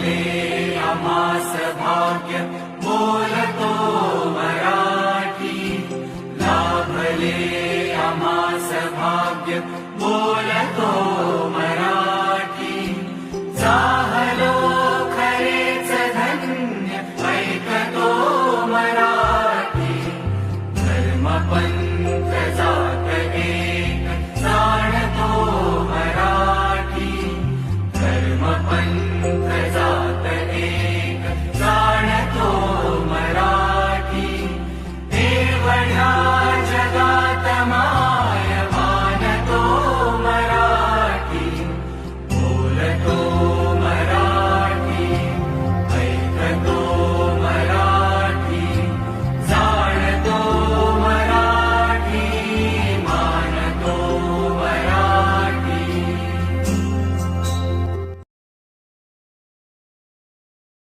लाभले आम्हास भाग्य बोलतो मराठी. लाभले आम्हास भाग्य बोलतो मराठी. झालो खरेच धन्य ऐकतो मराठी. धर्म पंथ जात एक जाणतो मराठी. धर्म पंथ